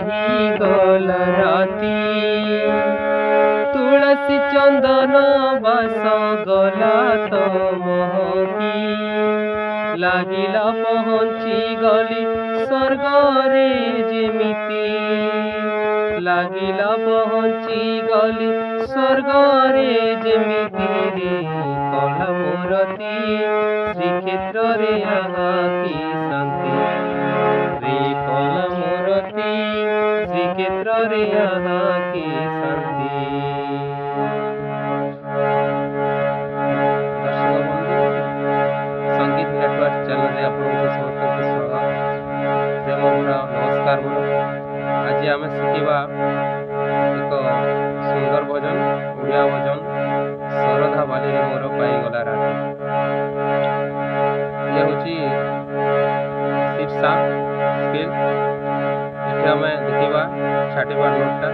पाही गला राती तुलसी चंदन बास गला तो महकी लागिला पहुँची गली स्वर्ग रे जेमिति लागिला पहुँची गली स्वर्ग रे जेमिति रे कला मोरती श्रीक्षेत्र रे आहा की शांति रे कला मोरती श्रीक्षेत्र रे आहा की शांति। संगीत नेटवर्क चैनल रे आपको समस्त स्वागत प्रेम भरा नमस्कार मोर। आज आम शिखा एक सुंदर भजन ओडिया भजन शरधा बाली मोर पाईगला राती। ये हूँ शीर्षा स्केल ये आम देखा छाटी बार नोटा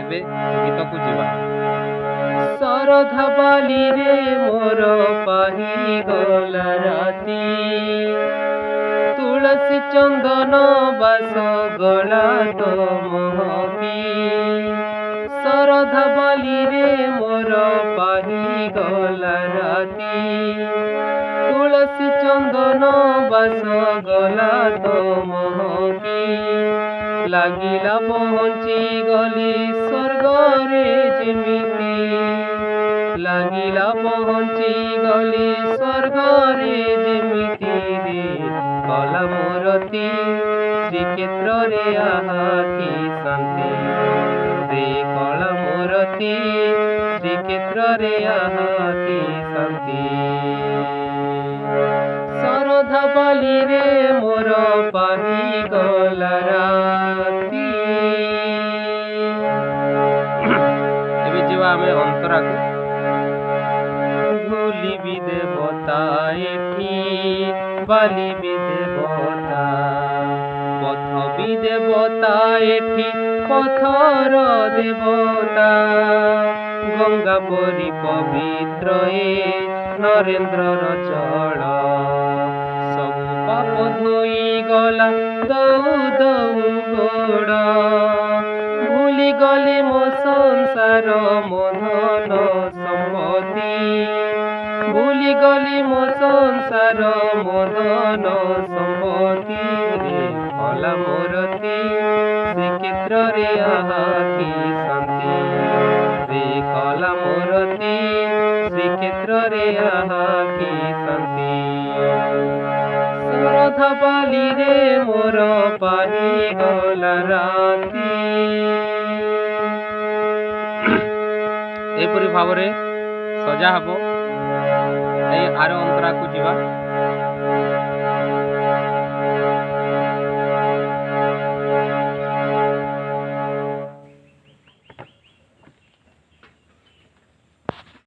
गीत को जीवा शरधा बाली रे मोर पाही गला राती तुलसी चंदन बास गला तो महकी शरधा बाली रे मोर पाही गला राती तुलसी चंदन बास गला तो महकी लागिला पहुँची गली स्वर्ग रे जेमिति लागिला पहुँची गली स्वर्ग रे जेमिति रे कला मोरती श्रीक्षेत्र रे आहा की शांति रे कला मोरती श्रीक्षेत्र रे आहा की शांति। शरधा बाली रे मोर पाही गला राती। एबे जीवा आमे अंतरा को धूली भी देवता एठी बाली भी देवता पथ भी देवता एठी पथर देवता गंगा परी पवित्र ए नरेंद्रर चल सब पाप धोई गला दौ दौ गोड़ भूली गली मो संसार मो धन सम्पत्ति भूली गली मो संसार मो धन सम्पत्ति रे कला मोरती श्रीक्षेत्र रे आहा की शांति रे कला मोरती श्रीक्षेत्र रे आहा की शांति। शरधा बाली रे मोर पाही गला राती। एपरी भाव सजा हब आर अंतरा को जीवा।